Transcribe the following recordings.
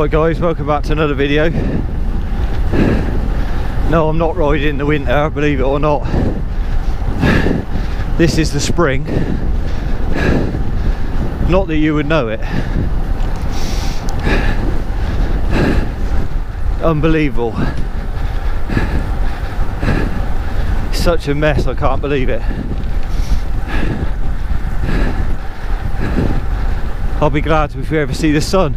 Right guys, welcome back to another video. No, I'm not riding in the winter, believe it or not. This is the spring. Not that you would know it. Unbelievable. Such a mess, I can't believe it. I'll be glad if we ever see the sun.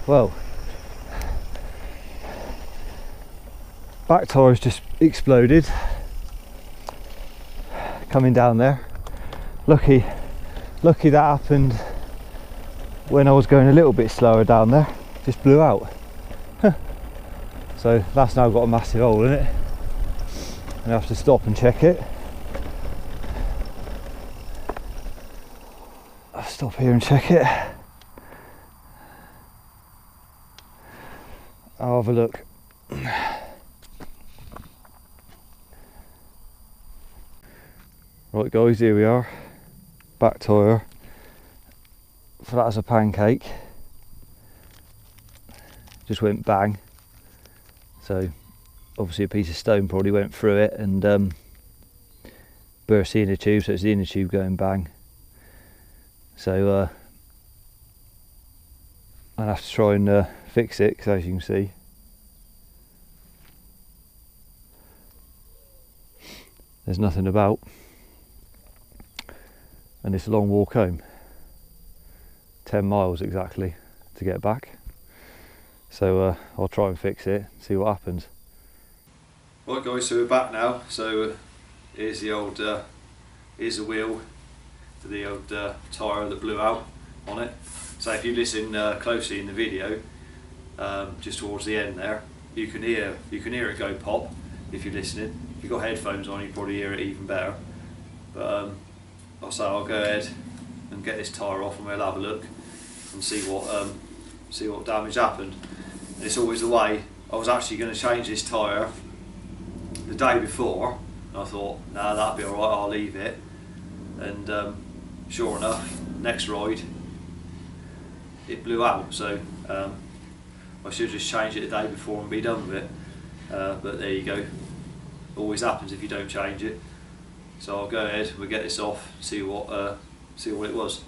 Well, back tyre's just exploded coming down there. Lucky that happened when I was going a little bit slower down there. Just blew out. So that's now got a massive hole in it and I have to stop and check it. I'll stop here and check it. I'll have a look. Right guys, here we are. Back tyre. Flat as a pancake. Just went bang. So obviously a piece of stone probably went through it and burst the inner tube, so it's the inner tube going bang. So I'll have to try and fix it, because as you can see there's nothing about, and it's a long walk home, 10 miles exactly to get back. So I'll try and fix it, see what happens. Right guys, so we're back now. So here's the old here's the wheel for the old tyre that blew out on it. So if you listen closely in the video, just towards the end there, you can hear it go pop if you're listening. If you've got headphones on, you probably hear it even better. But I'll go ahead and get this tyre off and we'll have a look and see what damage happened. And it's always the way. I was actually going to change this tyre the day before and I thought, nah, that'll be alright, I'll leave it. And sure enough, next ride it blew out, so I should just change it the day before and be done with it. But there you go. Always happens if you don't change it. So I'll go ahead, we'll get this off, see what it was.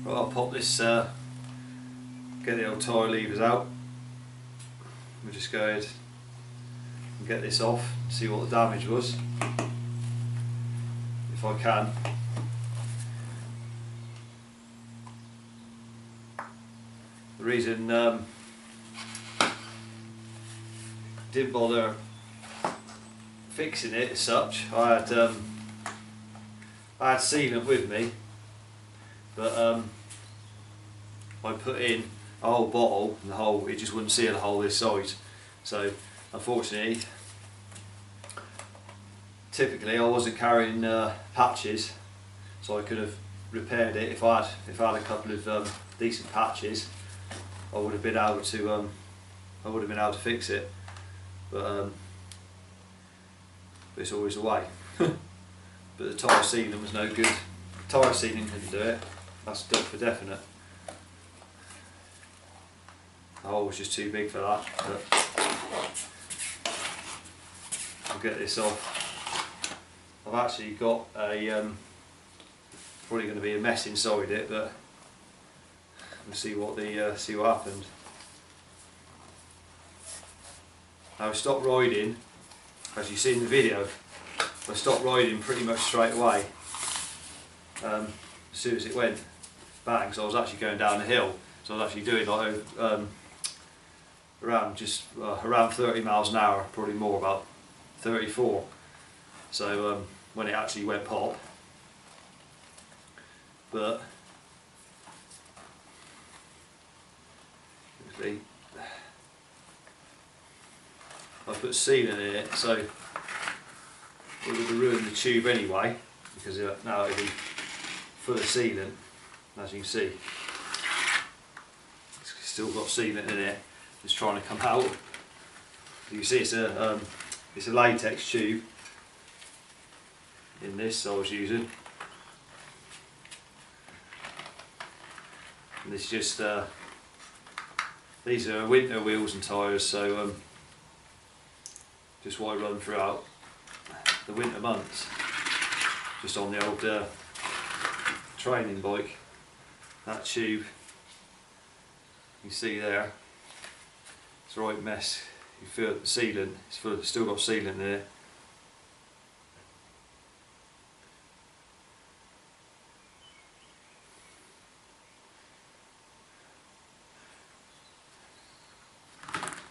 Right, I'll pop this, get the old tyre levers out. We'll just go ahead and get this off, see what the damage was, if I can. The reason didn't bother fixing it as such, I had sealant with me, but I a whole bottle, and it just wouldn't seal the hole this size. So unfortunately, typically I wasn't carrying patches, so I could have repaired it if I had a couple of decent patches. I would have been able to fix it, but it's always the way. But the tyre sealing was no good. Tyre sealing couldn't do it. That's done for definite. The hole was just too big for that. But I'll get this off. I've actually got a probably going to be a mess inside it, but we'll see what happened. Now I stopped riding, as you see in the video. I stopped riding pretty much straight away. As soon as it went bang, so I was actually going down the hill. So I was actually doing like around 30 miles an hour, probably more, about 34. So when it actually went pop, but I put sealant in it, so it would have ruined the tube anyway, because now it'll be full of sealant, as you can see. It's still got sealant in it, it's trying to come out. You can see it's a latex tube in this I was using. And it's just these are winter wheels and tyres, so just what I run throughout the winter months, just on the old training bike. That tube you see there, it's a right mess. You feel the sealant, it's still got sealant in it.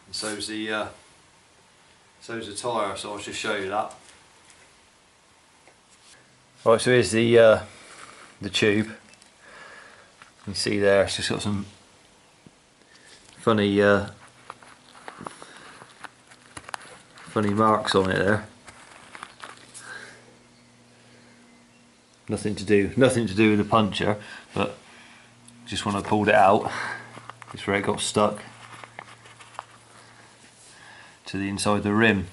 And so's the tyre, so I'll just show you that. Right, so here's the tube. You can see there, it's just got some funny marks on it there. Nothing to do with the puncture, but just when I pulled it out, it's where it got stuck to the inside of the rim.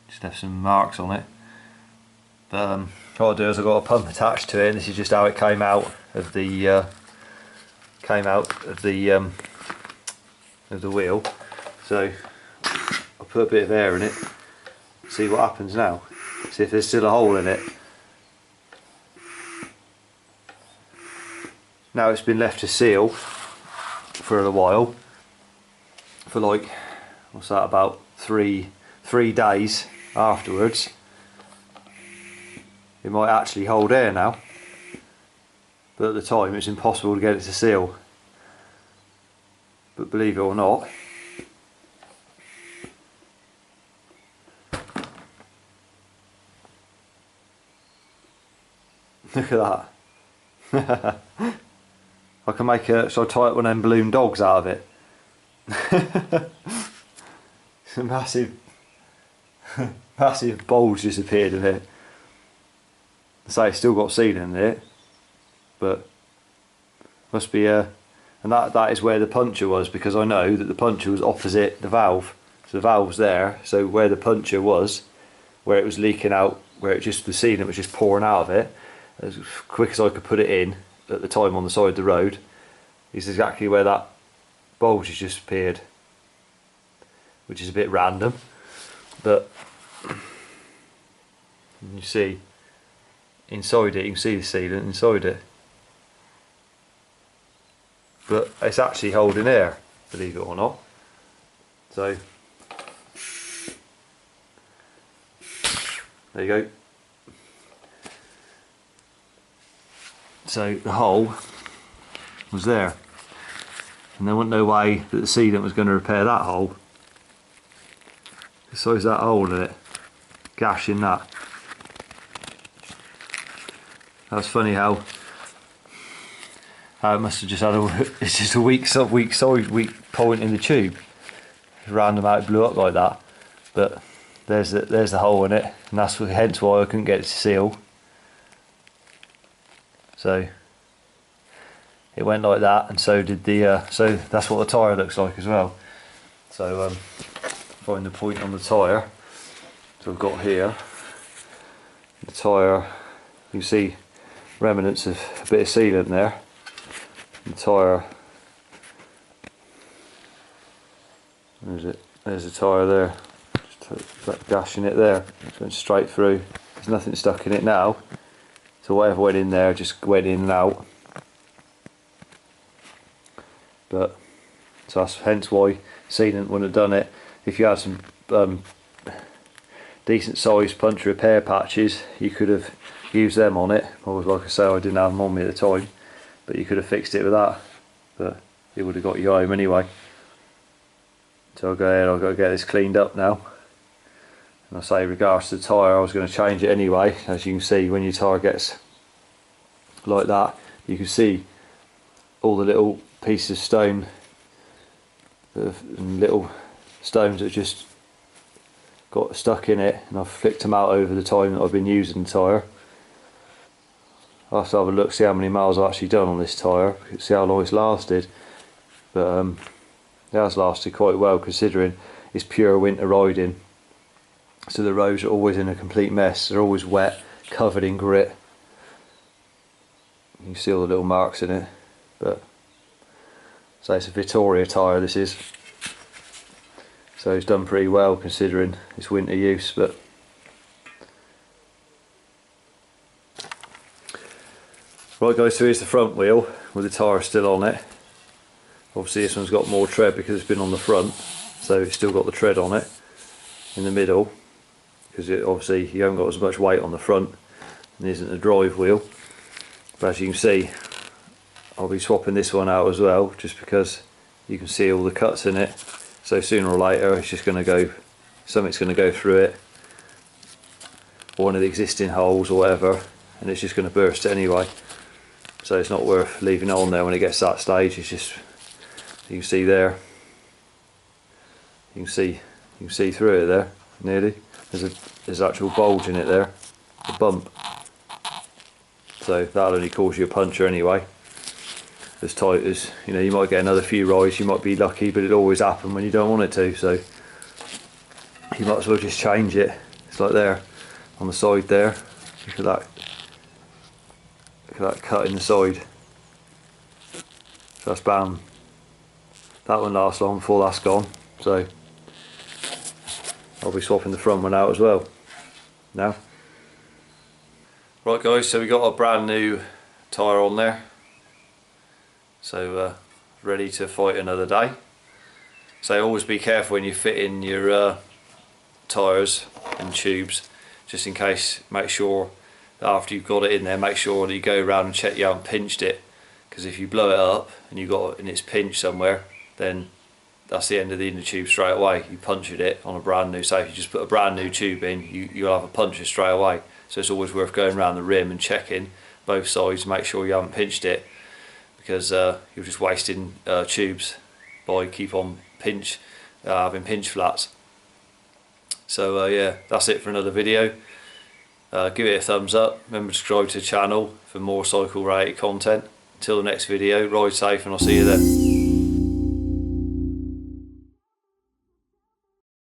Just left some marks on it. But what I'll do is I've got a pump attached to it, and this is just how it came out of the wheel. So I'll put a bit of air in it, see what happens now. See if there's still a hole in it. Now it's been left to seal for a while, for like, what's that, about three days afterwards. It might actually hold air now, but at the time it's impossible to get it to seal. But believe it or not, look at that. I can make so I tie up one of them balloon dogs out of it. It's a massive bulge just appeared in it. So it's still got sealant in it, but must be and that is where the puncture was, because I know that the puncture was opposite the valve. So the valve's there, so where the puncture was, where it was leaking out, where the sealant was just pouring out of it, as quick as I could put it in at the time on the side of the road, is exactly where that bulge has just appeared, which is a bit random, but you see inside it, you can see the sealant inside it, but it's actually holding air, believe it or not. So there you go. So the hole was there, and there wasn't no way that the sealant was going to repair that hole. So is that hole in it, gash in that. That's funny how I must have just had it's just a weak point in the tube. Random out, it blew up like that. But there's the hole in it, and that's hence why I couldn't get it to seal. So it went like that, and so did the so that's what the tyre looks like as well. So find the point on the tyre. So I've got here the tyre. You can see remnants of a bit of sealant there. The tyre. There's it. There's the tyre there. Just that gash in it there. It's going straight through. There's nothing stuck in it now. So whatever went in there just went in and out. But so that's hence why sealant wouldn't have done it. If you had some decent sized puncture repair patches, you could have used them on it. Or like I say, I didn't have them on me at the time, but you could have fixed it with that. But it would have got you home anyway. So I'll go ahead, I've got to get this cleaned up now. And I say, regards to the tyre, I was going to change it anyway. As you can see, when your tyre gets like that, you can see all the little pieces of stone and little stones that just got stuck in it, and I've flicked them out over the time that I've been using the tyre. I'll have to have a look, see how many miles I've actually done on this tyre, see how long it's lasted. But it has lasted quite well, considering it's pure winter riding. So the roads are always in a complete mess, they're always wet, covered in grit. You can see all the little marks in it. But so it's a Victoria tyre, this is. So it's done pretty well considering it's winter use. But right guys, so here's the front wheel with the tyre still on it. Obviously this one's got more tread because it's been on the front, so it's still got the tread on it in the middle, because obviously you haven't got as much weight on the front, and there isn't a drive wheel. But as you can see, I'll be swapping this one out as well, just because you can see all the cuts in it. So sooner or later it's just going to go, something's going to go through it, or one of the existing holes or whatever, and it's just going to burst anyway. So it's not worth leaving it on there when it gets to that stage. It's just, you can see there, you can see through it there nearly. There's an actual bulge in it there, a bump. So that'll only cause you a puncture anyway. As tight as, you know, you might get another few rides, you might be lucky, but it'll always happen when you don't want it to. So you might as well just change it. It's like there on the side there. Look at that. Look at that cut in the side. So that's bam. That won't last long before that's gone. So I'll be swapping the front one out as well now. Right guys, so we got a brand new tyre on there. So ready to fight another day. So always be careful when you fit in your tyres and tubes, just in case. Make sure that after you've got it in there, make sure that you go around and check you haven't pinched it, because if you blow it up and you got it and it's pinched somewhere, then that's the end of the inner tube straight away. You punctured it on a brand new, so if you just put a brand new tube in, you'll have a puncture straight away. So it's always worth going around the rim and checking both sides, make sure you haven't pinched it, because you're just wasting tubes by keep on having pinch flats. So yeah, that's it for another video. Give it a thumbs up, remember to subscribe to the channel for more cycle related content. Until the next video, ride safe and I'll see you then.